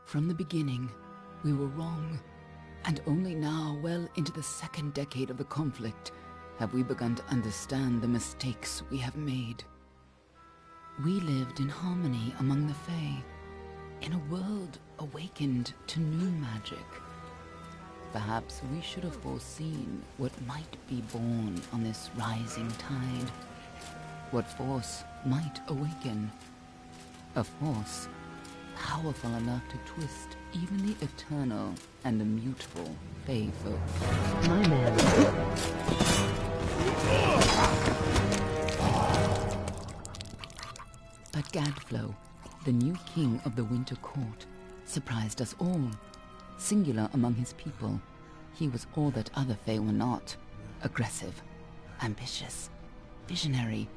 From the beginning, we were wrong. And only now, well into the second decade of the conflict, have we begun to understand the mistakes we have made. We lived in harmony among the Fae, in a world awakened to new magic. Perhaps we should have foreseen what might be born on this rising tide. What force might awaken. A force powerful enough to twist even the eternal and immutable Fae folk. My man. But Gadflow, the new king of the Winter Court, surprised us all. Singular among his people, he was all that other Fae were not. Aggressive, ambitious, visionary.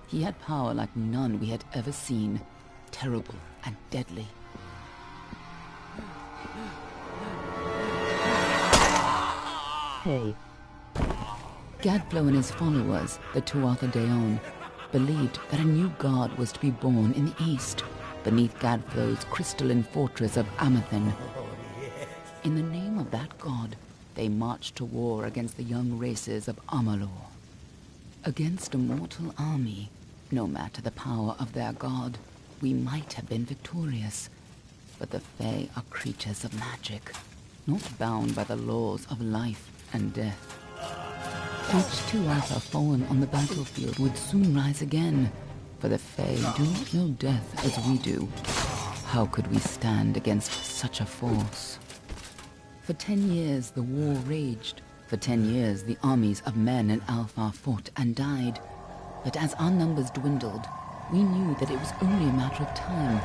He had power like none we had ever seen, terrible and deadly. Hey. Gadflow and his followers, the Tuatha Deon, believed that a new god was to be born in the east, beneath Gadflow's crystalline fortress of Amathen. In the name of that god, they marched to war against the young races of Amalur. Against a mortal army, no matter the power of their god, we might have been victorious. But the Fae are creatures of magic, not bound by the laws of life and death. Each Tuatha fallen on the battlefield would soon rise again, for the Fae do not know death as we do. How could we stand against such a force? For 10 years the war raged. For 10 years the armies of Men and Alpha fought and died. But as our numbers dwindled, we knew that it was only a matter of time.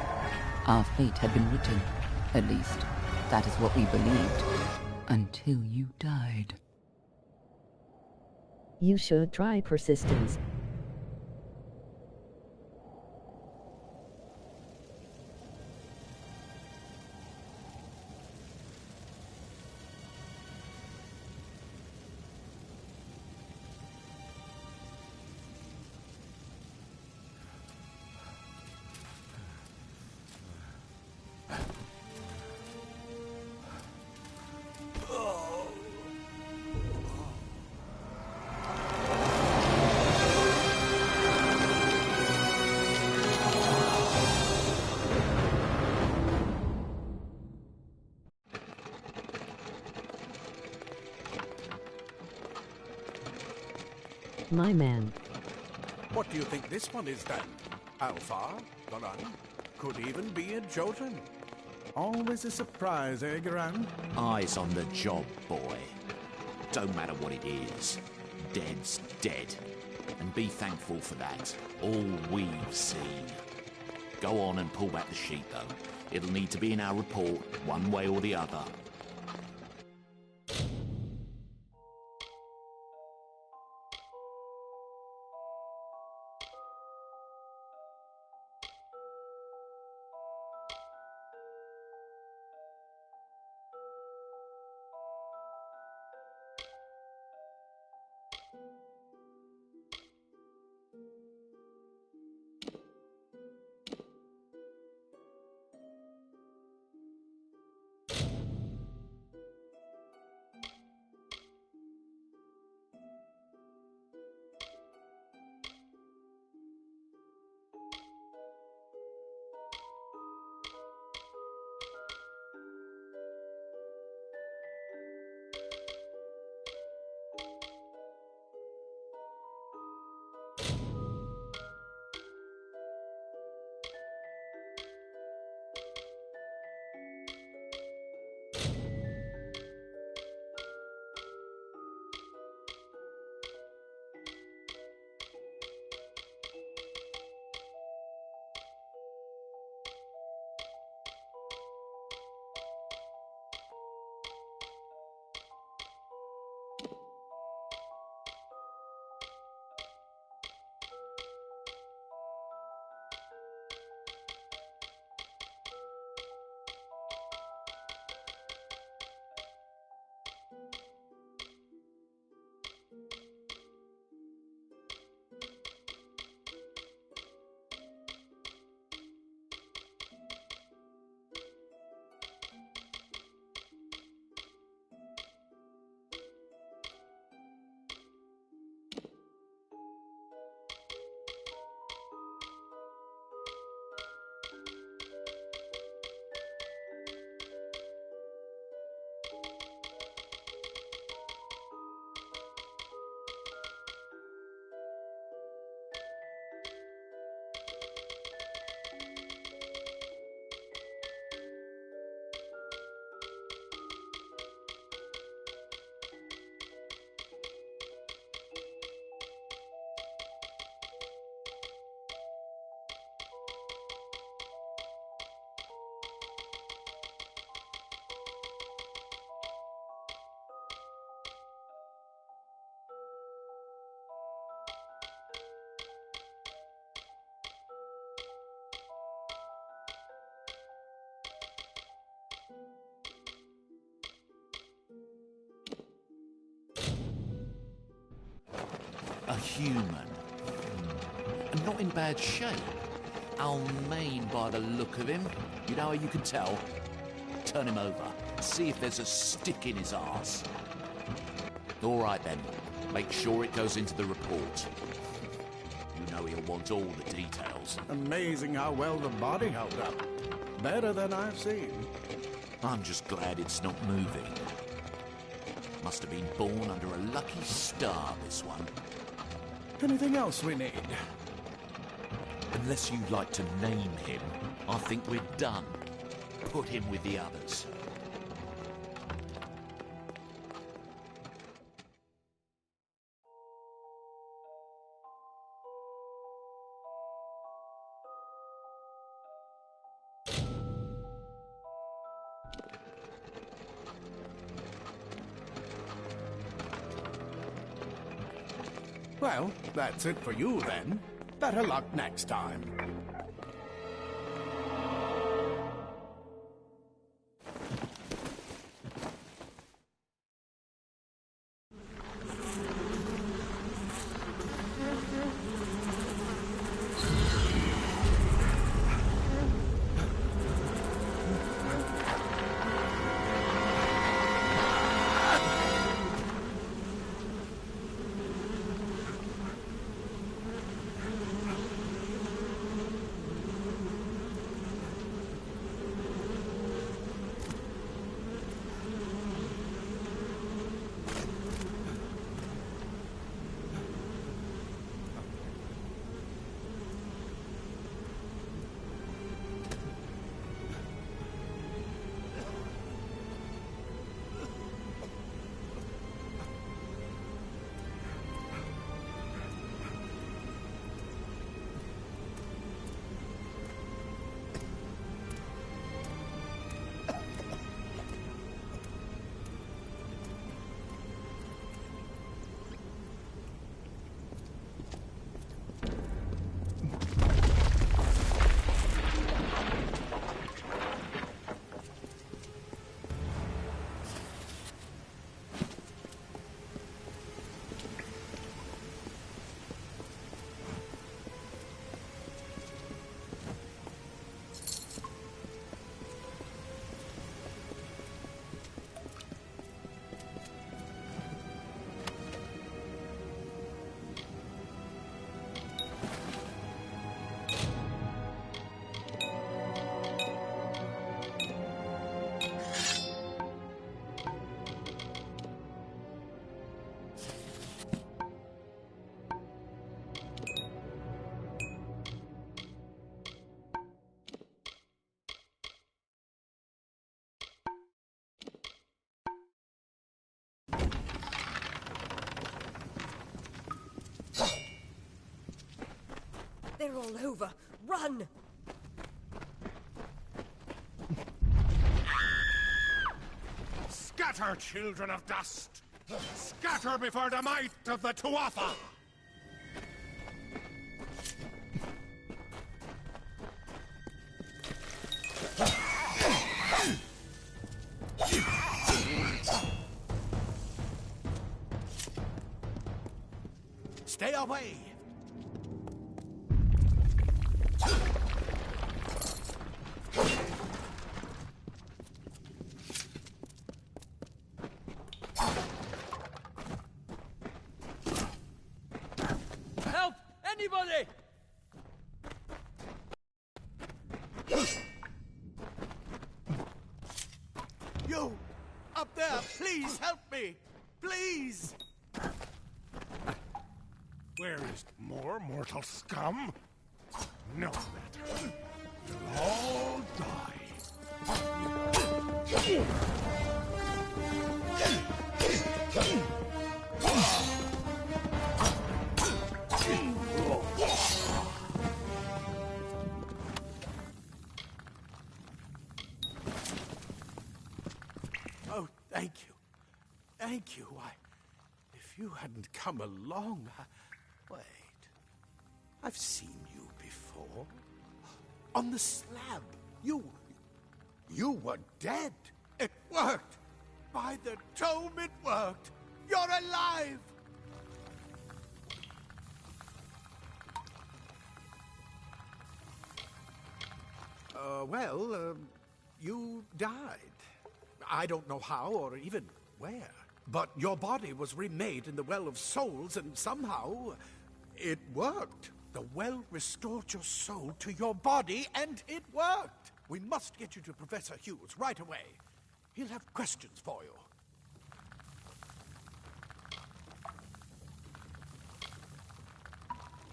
Our fate had been written. At least, that is what we believed. Until you died. You should try persistence. My man. What do you think this one is then? Alpha? Garan? Could even be a Jotun. Always a surprise, eh, Garan? Eyes on the job, boy. Don't matter what it is. Dead's dead. And be thankful for that. All we've seen. Go on and pull back the sheet, though. It'll need to be in our report, one way or the other. A human. And not in bad shape. I'll mean by the look of him. You know how you can tell? Turn him over. See if there's a stick in his arse. All right then. Make sure it goes into the report. You know he'll want all the details. Amazing how well the body held up. Better than I've seen. I'm just glad it's not moving. Must have been born under a lucky star, this one. Anything else we need? Unless you'd like to name him, I think we're done. Put him with the others. Well, that's it for you then. Better luck next time. They're all over. Run! Scatter, children of dust! Scatter before the might of the Tuatha! Stay away! Help! Anybody! You! Up there! Please help me! Please! Where is more mortal scum? No matter. You'll all die. Oh, thank you. Thank you. If you hadn't come along, Wait. I've seen you before. On the slab. You were dead. It worked. By the tome, it worked. You're alive. You died. I don't know how or even where. But your body was remade in the Well of Souls, and somehow it worked. The well restored your soul to your body, and it worked. We must get you to Professor Hughes right away. He'll have questions for you.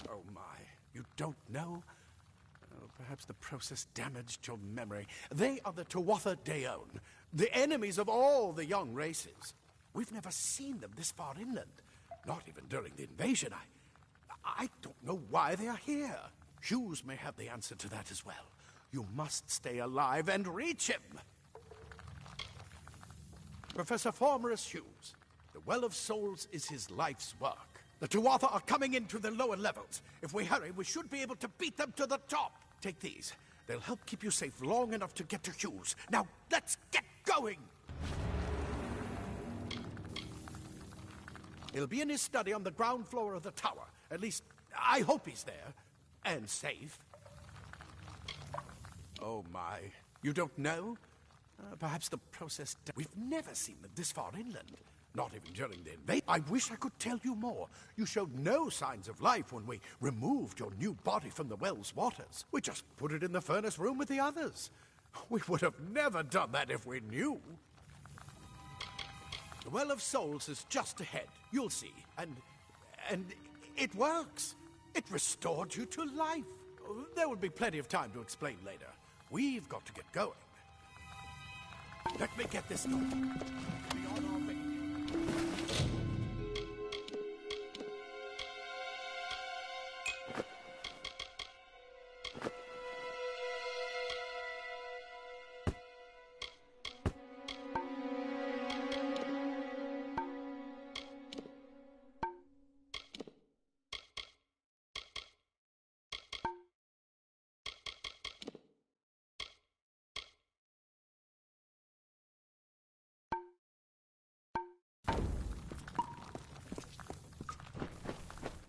Oh my, you don't know? Oh, perhaps the process damaged your memory. They are the Tuatha Deon, the enemies of all the young races. We've never seen them this far inland, not even during the invasion. I don't know why they are here. Hughes may have the answer to that as well. You must stay alive and reach him. Professor Formerus Hughes, the Well of Souls is his life's work. The Tuatha are coming into the lower levels. If we hurry, we should be able to beat them to the top. Take these. They'll help keep you safe long enough to get to Hughes. Now, let's get going! He'll be in his study on the ground floor of the tower. At least, I hope he's there. And safe. Oh my. You don't know? Perhaps the process... We've never seen them this far inland. Not even during the invasion. I wish I could tell you more. You showed no signs of life when we removed your new body from the well's waters. We just put it in the furnace room with the others. We would have never done that if we knew. The Well of Souls is just ahead. You'll see. And it works. It restored you to life. There will be plenty of time to explain later. We've got to get going. Let me get this done. Be on our way.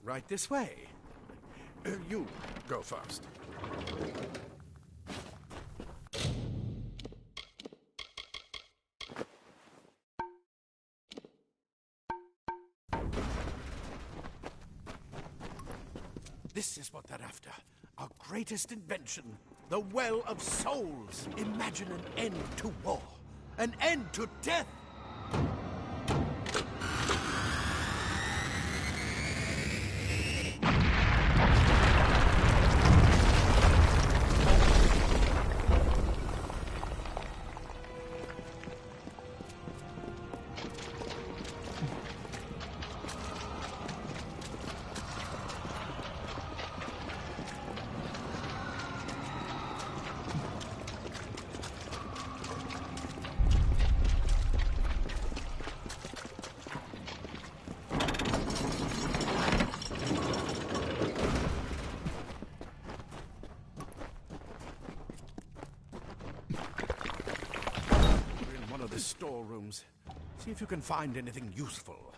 Right this way. You go first. This is what they're after. Our greatest invention. The Well of Souls. Imagine an end to war. An end to death. The storerooms. See if you can find anything useful.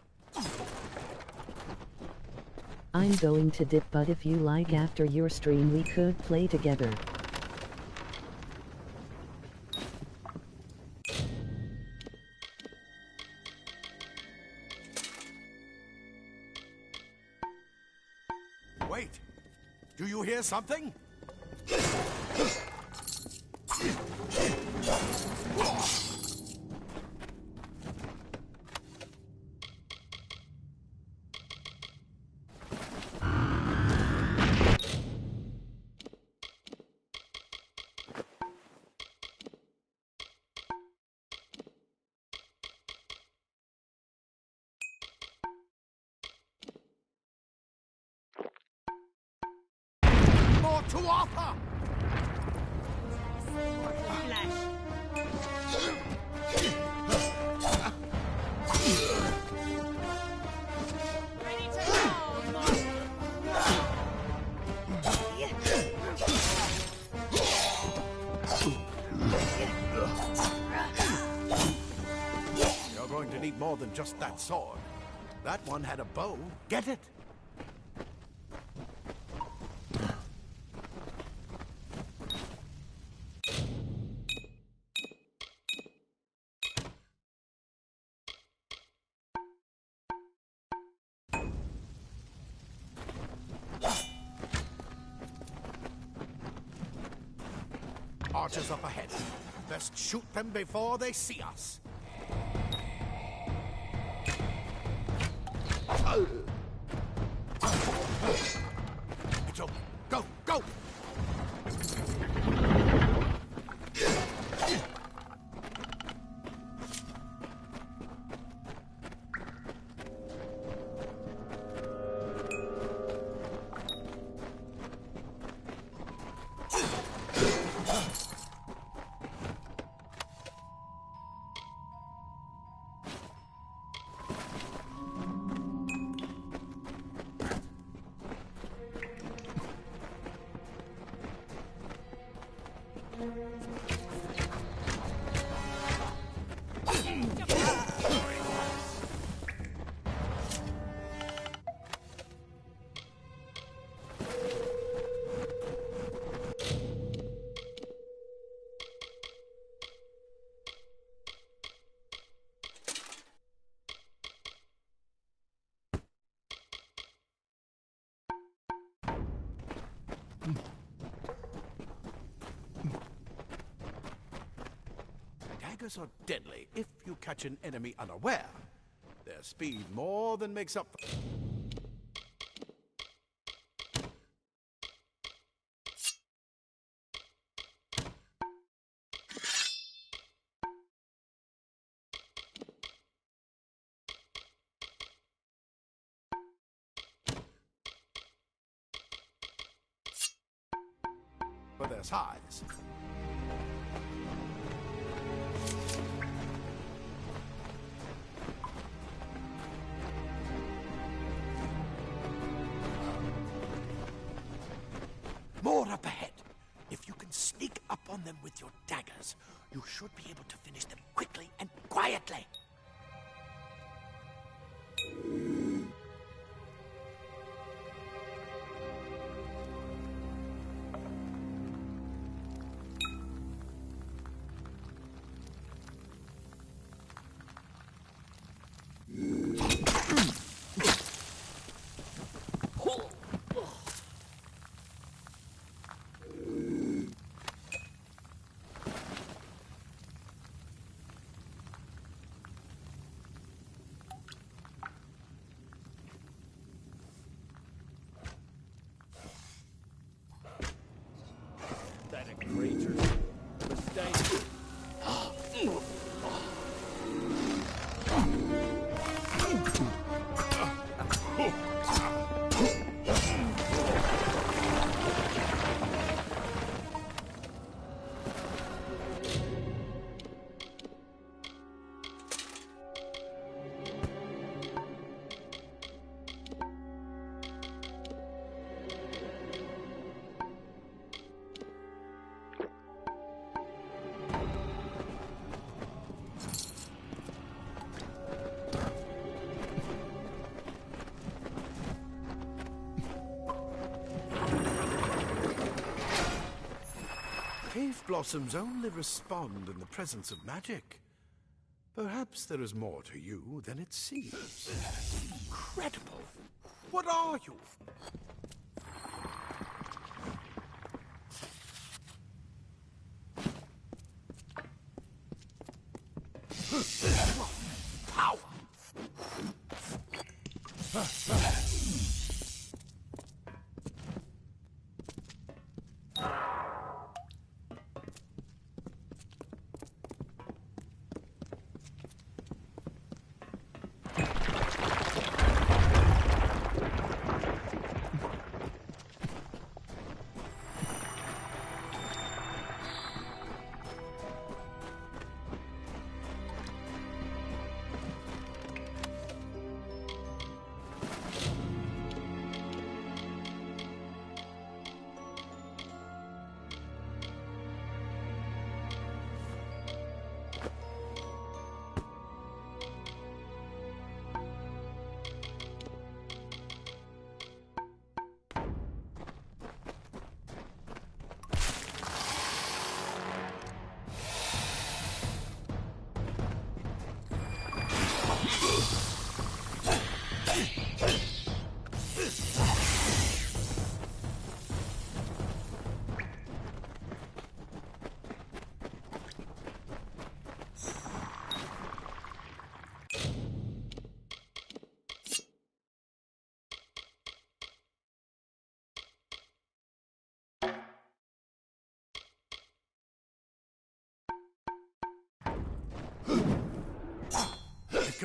I'm going to dip, but if you like, after your stream we could play together. Wait! Do you hear something? More Tuatha! You're going to need more than just that sword. That one had a bow. Get it? archers up ahead. Best shoot them before they see us. It's open. Go, go! Daggers are deadly if you catch an enemy unaware. Their speed more than makes up for... for their size. More up ahead. If you can sneak up on them with your daggers, you should be able to finish them quickly and quietly. Cave blossoms only respond in the presence of magic. Perhaps there is more to you than it seems. Incredible! What are you? Power!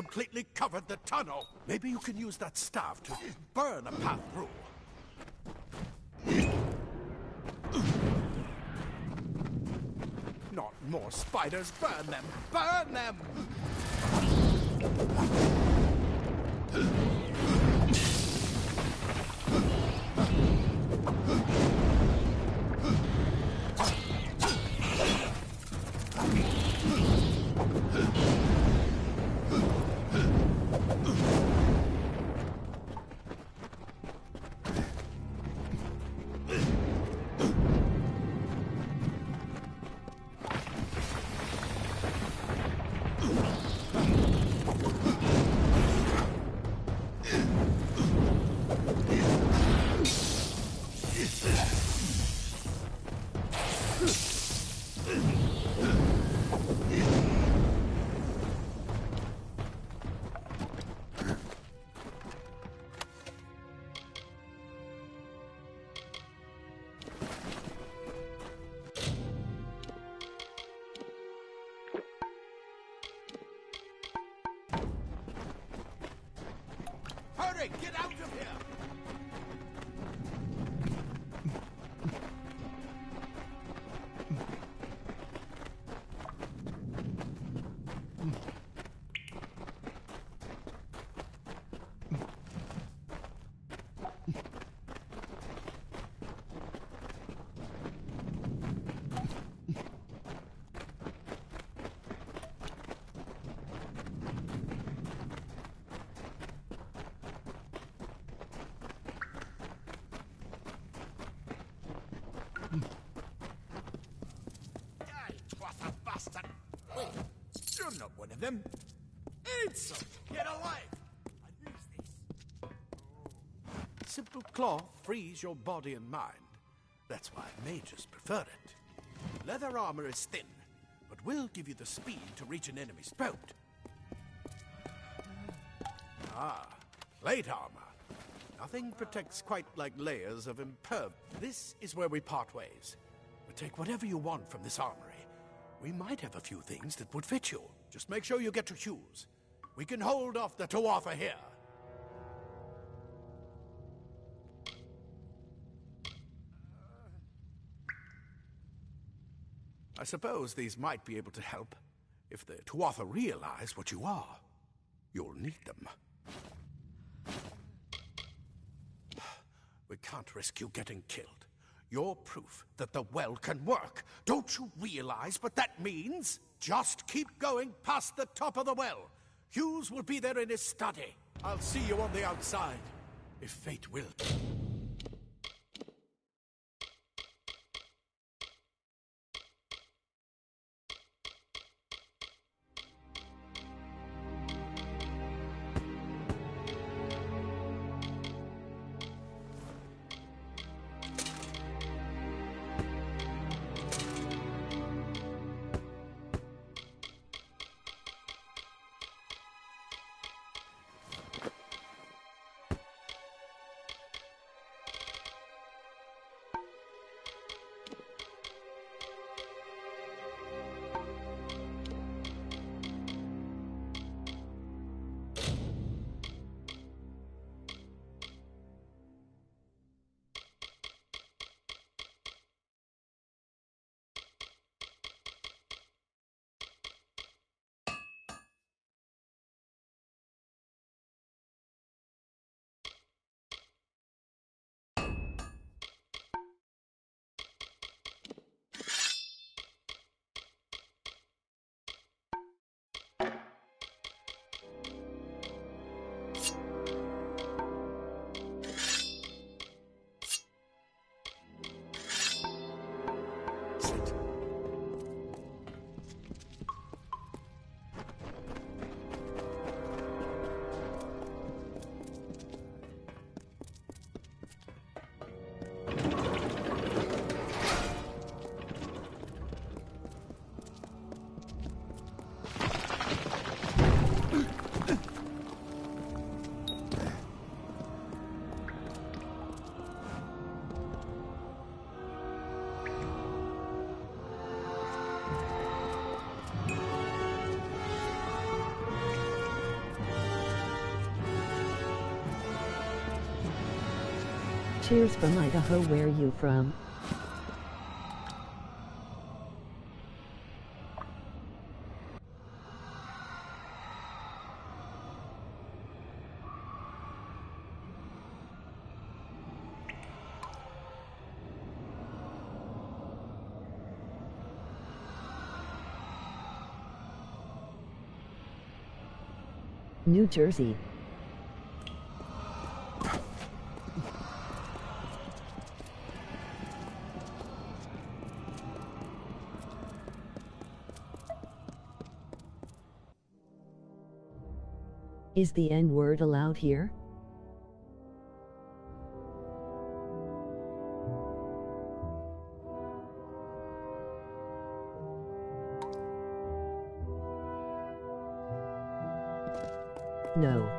completely covered the tunnel. Maybe you can use that staff to burn a path through. Not more spiders. Burn them! Burn them! Hurry! Get out of here! You're not one of them. Eat some! Get alive! I use this. Simple cloth frees your body and mind. That's why mages prefer it. Leather armor is thin, but will give you the speed to reach an enemy's boat. Ah, plate armor. Nothing protects quite like layers of imperv. This is where we part ways. But take whatever you want from this armory. We might have a few things that would fit you. Just make sure you get to Hughes. We can hold off the Tuatha here. I suppose these might be able to help. If the Tuatha realize what you are, you'll need them. We can't risk you getting killed. You're proof that the well can work. Don't you realize what that means? Just keep going past the top of the well. Hughes will be there in his study. I'll see you on the outside, if fate will. Cheers from Idaho. Where you from? New Jersey. Is the N-word allowed here? No.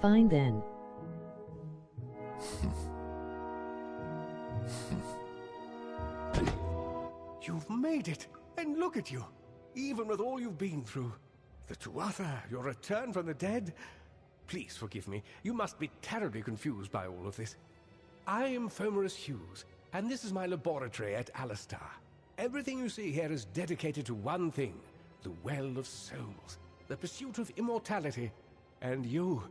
Fine then. You've made it, and look at you. Even with all you've been through. The Tuatha, your return from the dead. Please forgive me. You must be terribly confused by all of this. I am Fomerus Hughes, and this is my laboratory at Alistar. Everything you see here is dedicated to one thing, the Well of Souls, the pursuit of immortality. And you're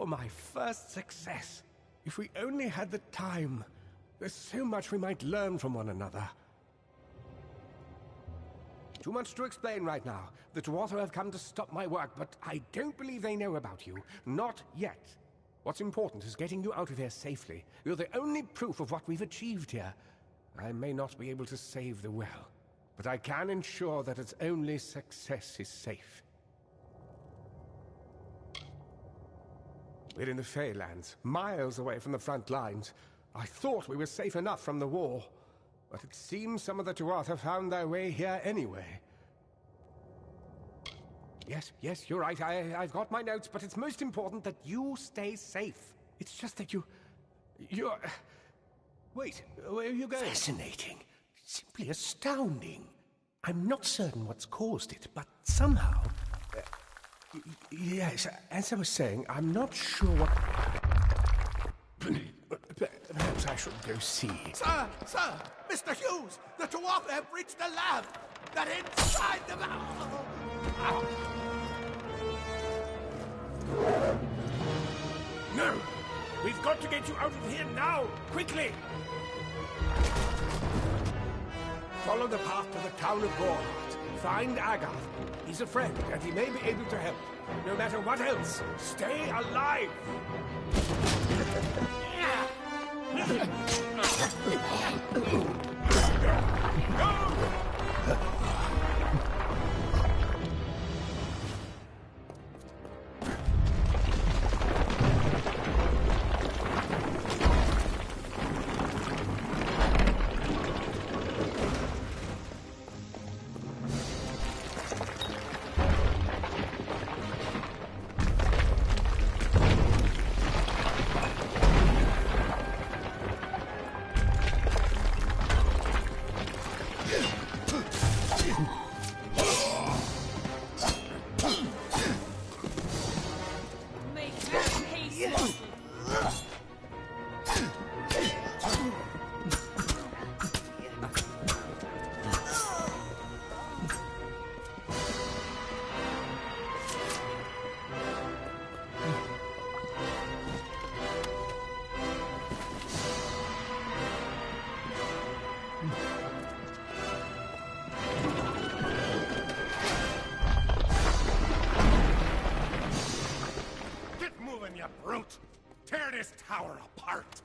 my first success. If we only had the time, there's so much we might learn from one another. Too much to explain right now. The Tuatha have come to stop my work, but I don't believe they know about you. Not yet. What's important is getting you out of here safely. You're the only proof of what we've achieved here. I may not be able to save the well, but I can ensure that its only success is safe. We're in the Feylands, miles away from the front lines. I thought we were safe enough from the war, but it seems some of the Tuatha found their way here anyway. Yes, you're right. I've got my notes, but it's most important that you stay safe. It's just that you're... Wait, where are you going? Fascinating. Simply astounding. I'm not certain what's caused it, but somehow... yes, as I was saying, I'm not sure what... Perhaps I should go see. Sir! Mr. Hughes! The Tuatha have reached the lab! They're inside the lab! No! We've got to get you out of here now! Quickly! Follow the path to the town of Gorhart. Find Agath. He's a friend, and he may be able to help. No matter what else, stay alive! You brute! Tear this tower apart!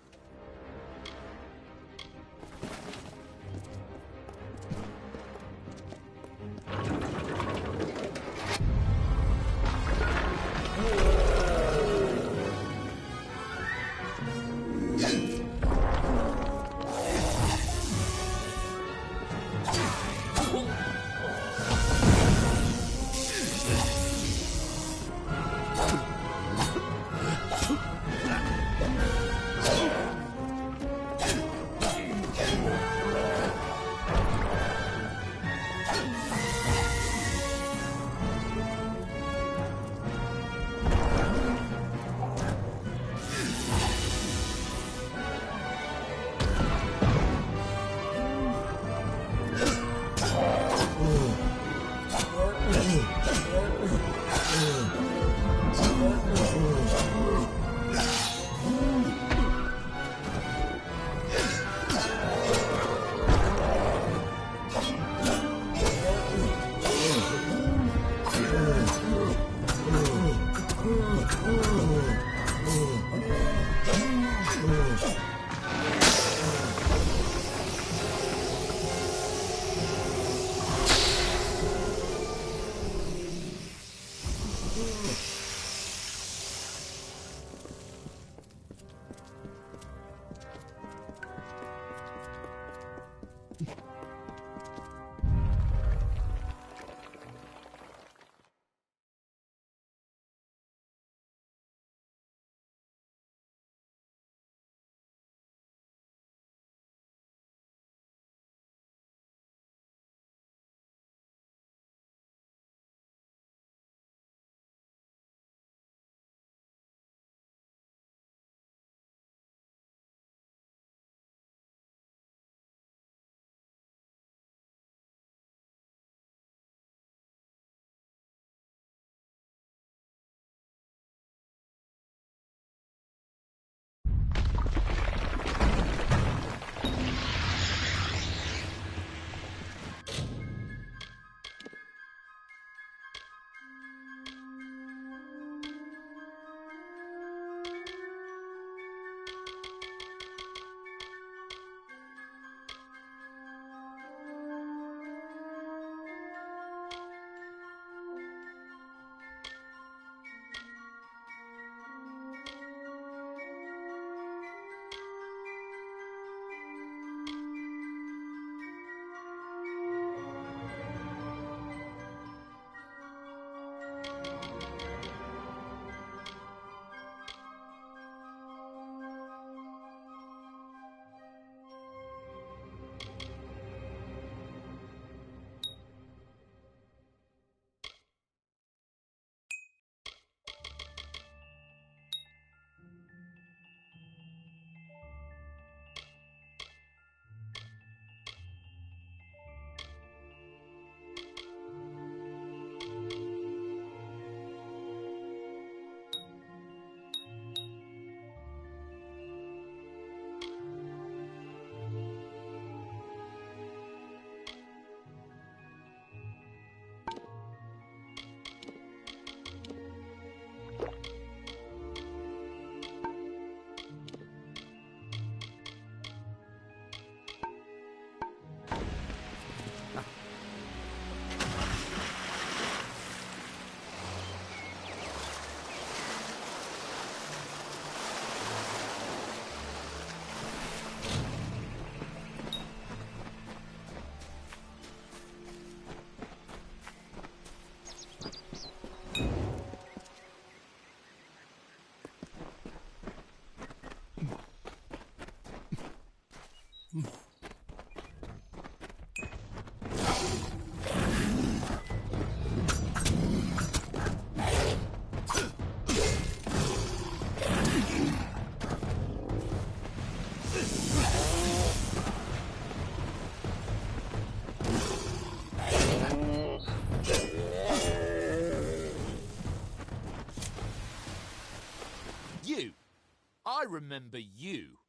remember you.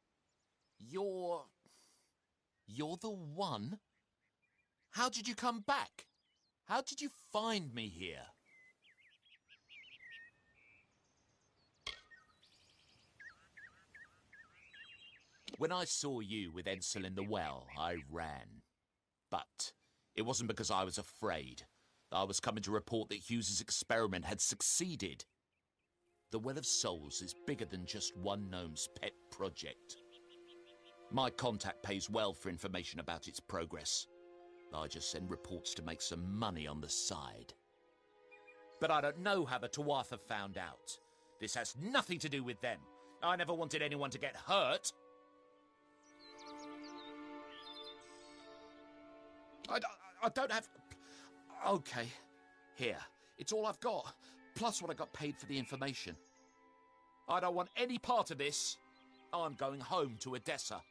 You're the one? How did you come back? How did you find me here? When I saw you with Edsel in the well, I ran. But it wasn't because I was afraid. I was coming to report that Hughes's experiment had succeeded. The Well of Souls is bigger than just one gnome's pet project. My contact pays well for information about its progress. I just send reports to make some money on the side. But I don't know how the Tuatha found out. This has nothing to do with them. I never wanted anyone to get hurt. I don't have... Okay, here. It's all I've got, plus what I got paid for the information. I don't want any part of this. I'm going home to Odessa.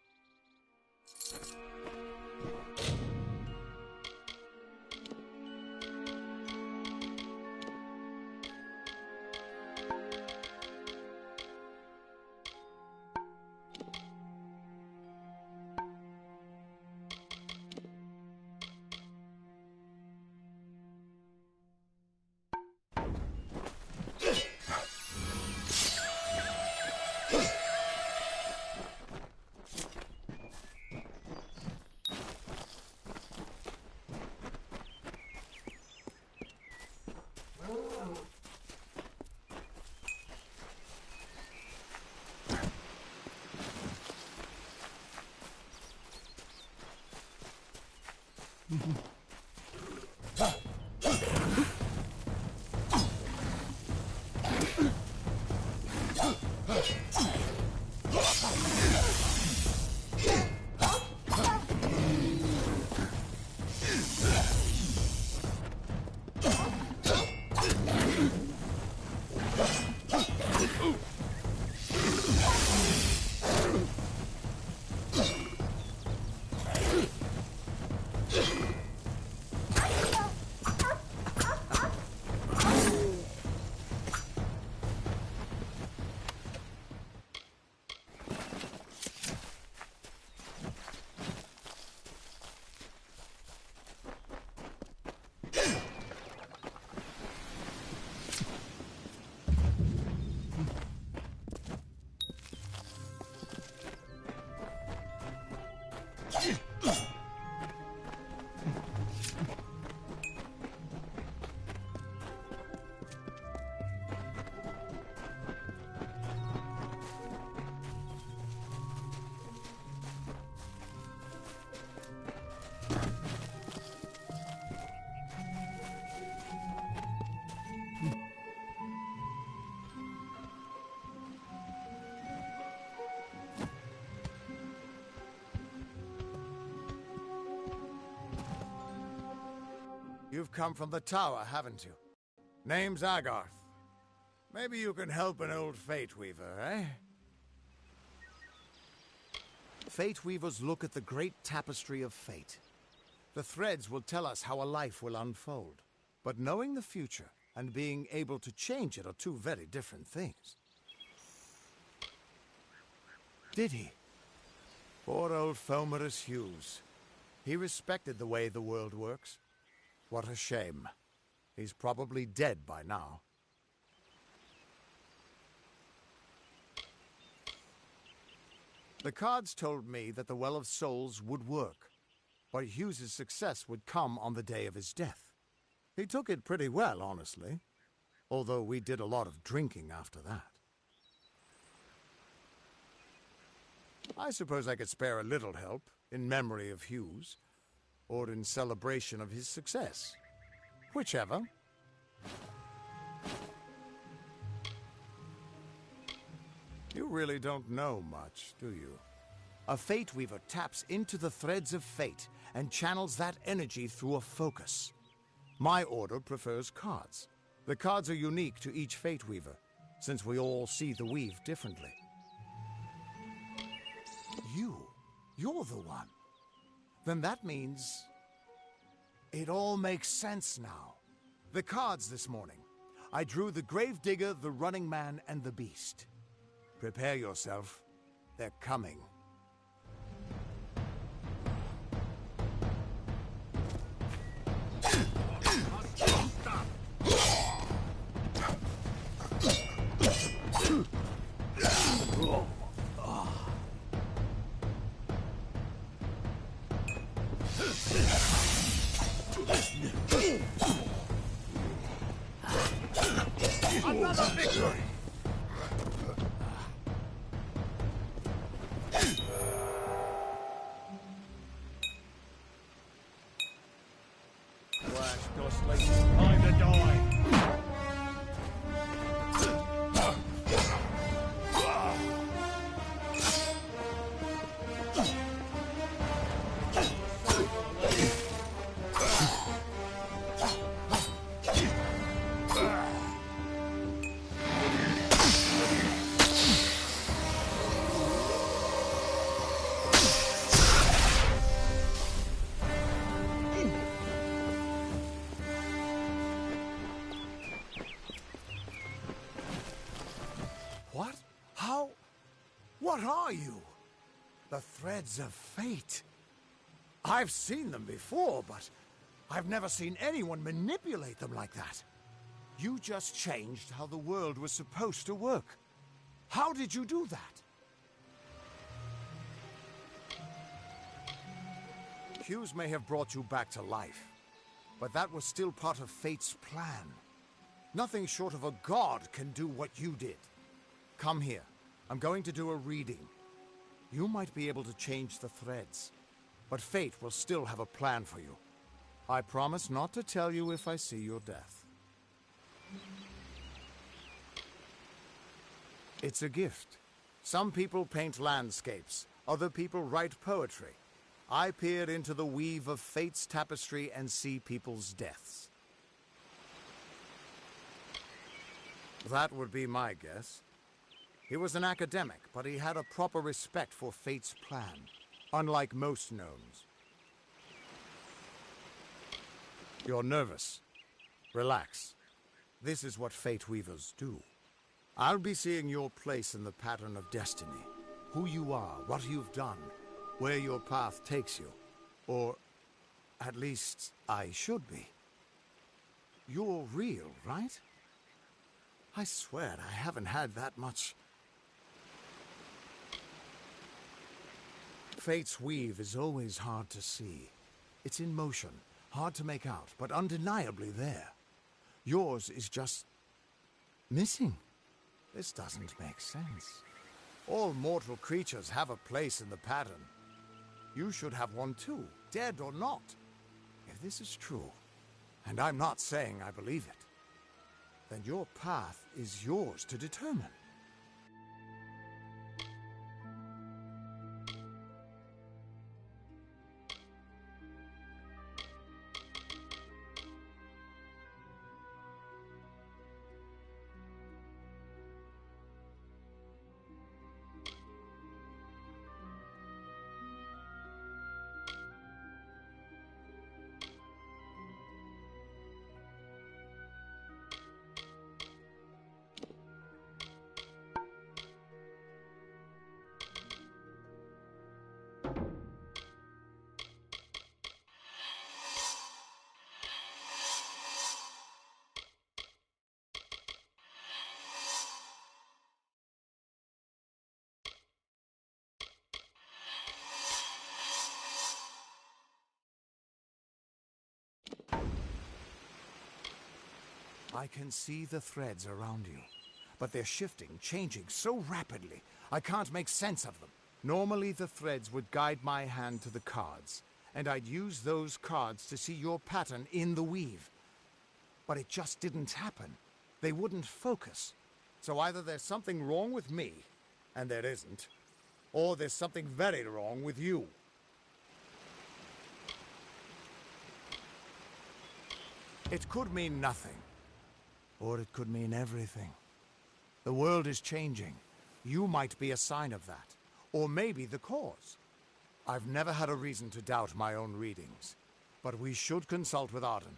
You've come from the tower, haven't you? Name's Agarth. Maybe you can help an old Fate Weaver, eh? Fate Weavers look at the great tapestry of fate. The threads will tell us how a life will unfold. But knowing the future and being able to change it are two very different things. Did he? Poor old Fomerus Hughes. He respected the way the world works. What a shame. He's probably dead by now. The cards told me that the Well of Souls would work, but Hughes's success would come on the day of his death. He took it pretty well, honestly, although we did a lot of drinking after that. I suppose I could spare a little help in memory of Hughes, or in celebration of his success. Whichever. You really don't know much, do you? A Fate Weaver taps into the threads of fate and channels that energy through a focus. My order prefers cards. The cards are unique to each Fate Weaver, since we all see the weave differently. You're the one. Then that means... it all makes sense now. The cards this morning. I drew the Gravedigger, the Running Man, and the Beast. Prepare yourself. They're coming. Another victory! Flash, ghostly. Time to die! What? How? What are you? The threads of fate. I've seen them before, but I've never seen anyone manipulate them like that. You just changed how the world was supposed to work. How did you do that? Hughes may have brought you back to life, but that was still part of fate's plan. Nothing short of a god can do what you did. Come here. I'm going to do a reading. You might be able to change the threads, but fate will still have a plan for you. I promise not to tell you if I see your death. It's a gift. Some people paint landscapes, other people write poetry. I peer into the weave of fate's tapestry and see people's deaths. That would be my guess. He was an academic, but he had a proper respect for fate's plan, unlike most gnomes. You're nervous. Relax. This is what fate weavers do. I'll be seeing your place in the pattern of destiny. Who you are, what you've done, where your path takes you. Or, at least, I should be. You're real, right? I swear I haven't had that much. Fate's weave is always hard to see. It's in motion, hard to make out, but undeniably there. Yours is just missing. This doesn't make sense. All mortal creatures have a place in the pattern. You should have one too, dead or not. If this is true, and I'm not saying I believe it, then your path is yours to determine. I can see the threads around you, but they're shifting, changing so rapidly, I can't make sense of them. Normally the threads would guide my hand to the cards, and I'd use those cards to see your pattern in the weave. But it just didn't happen. They wouldn't focus. So either there's something wrong with me, and there isn't, or there's something very wrong with you. It could mean nothing. Or it could mean everything. The world is changing. You might be a sign of that. Or maybe the cause. I've never had a reason to doubt my own readings. But we should consult with Arden.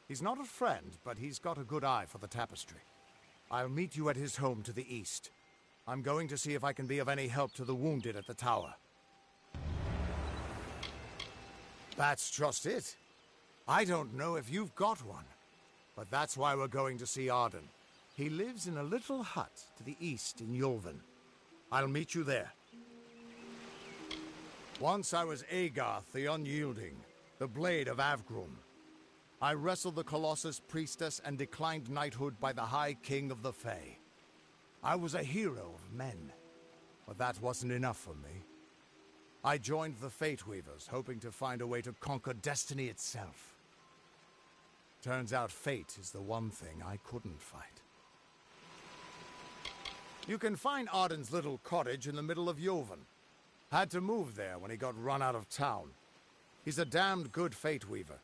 He's not a friend, but he's got a good eye for the tapestry. I'll meet you at his home to the east. I'm going to see if I can be of any help to the wounded at the tower. That's just it. I don't know if you've got one, but that's why we're going to see Arden. He lives in a little hut to the east in Yulven. I'll meet you there. Once I was Agarth the Unyielding, the Blade of Avgrum. I wrestled the Colossus priestess and declined knighthood by the High King of the Fae. I was a hero of men, but that wasn't enough for me. I joined the Fate Weavers, hoping to find a way to conquer destiny itself. Turns out fate is the one thing I couldn't fight. You can find Arden's little cottage in the middle of Yulven. Had to move there when he got run out of town. He's a damned good Fate Weaver,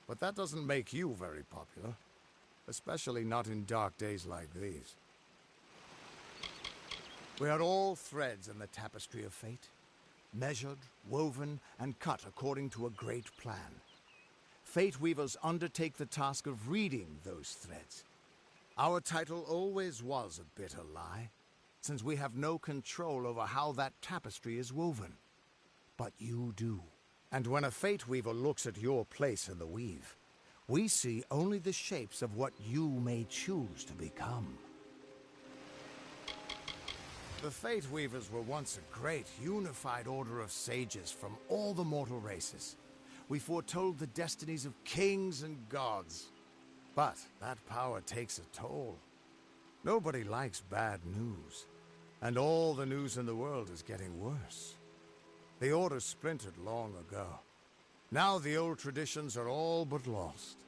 but that doesn't make you very popular. Especially not in dark days like these. We are all threads in the tapestry of fate. Measured, woven, and cut according to a great plan. Fate Weavers undertake the task of reading those threads. Our title always was a bitter lie, since we have no control over how that tapestry is woven. But you do. And when a Fate Weaver looks at your place in the weave, we see only the shapes of what you may choose to become. The Fate Weavers were once a great, unified order of sages from all the mortal races. We foretold the destinies of kings and gods. But that power takes a toll. Nobody likes bad news. And all the news in the world is getting worse. The Order splintered long ago. Now the old traditions are all but lost.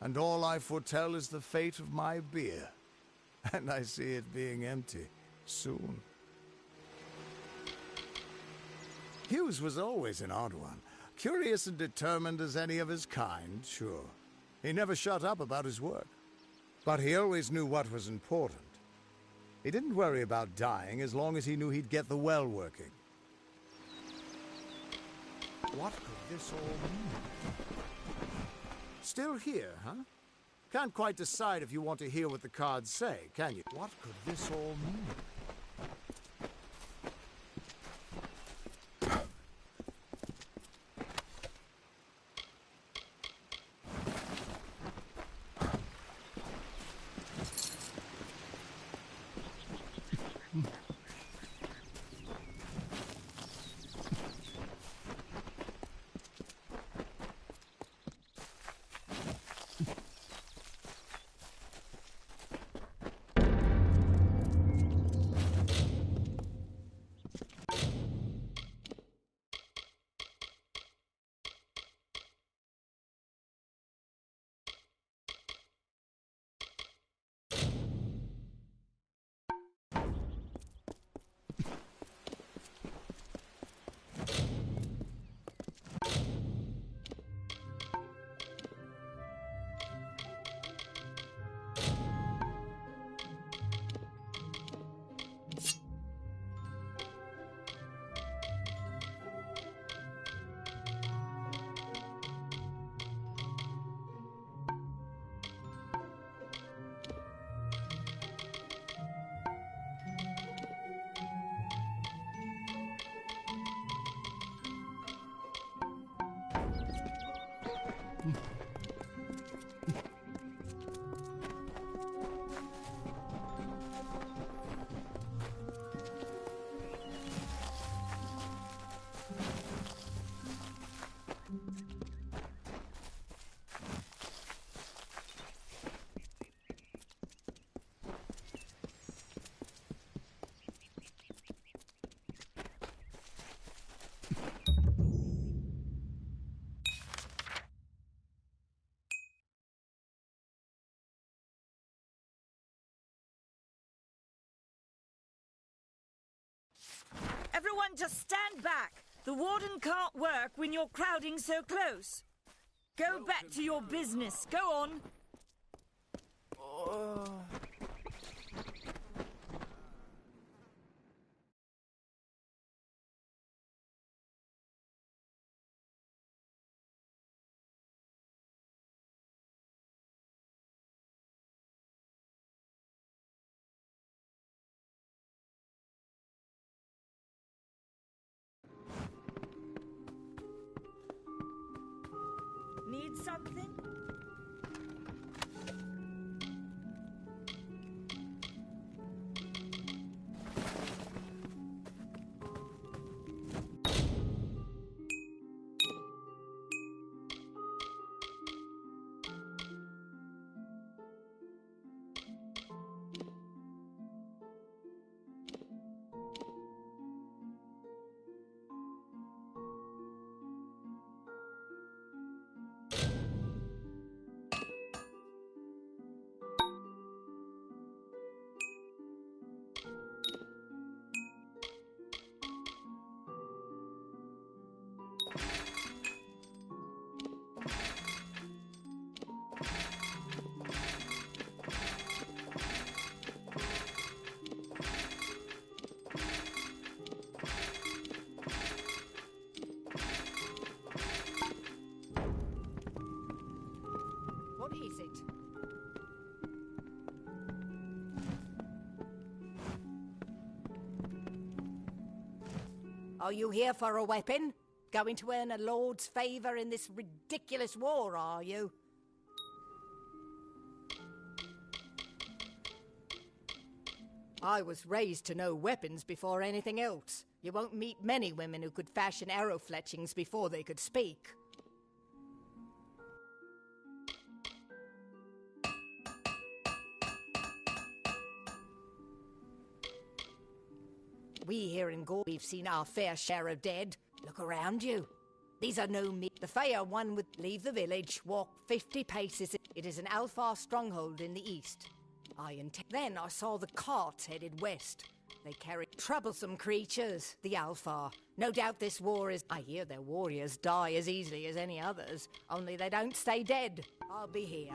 And all I foretell is the fate of my beer. And I see it being empty soon. Hughes was always an odd one. Curious and determined as any of his kind, sure. He never shut up about his work. But he always knew what was important. He didn't worry about dying as long as he knew he'd get the well working. What could this all mean? Still here, huh? Can't quite decide if you want to hear what the cards say, can you? What could this all mean? Everyone just stand back. The warden can't work when you're crowding so close. Go back to your business. Go on. something? What is it? Are you here for a weapon? Going to earn a lord's favour in this ridiculous war, are you? I was raised to know weapons before anything else. You won't meet many women who could fashion arrow fletchings before they could speak. We here in Gore, we've seen our fair share of dead. Look around you. These are no me. The Fae are one would leave the village, walk 50 paces. It is an Alfar stronghold in the east. Then I saw the carts headed west. They carry troublesome creatures, the Alfar. No doubt this war is... I hear their warriors die as easily as any others, only they don't stay dead. I'll be here.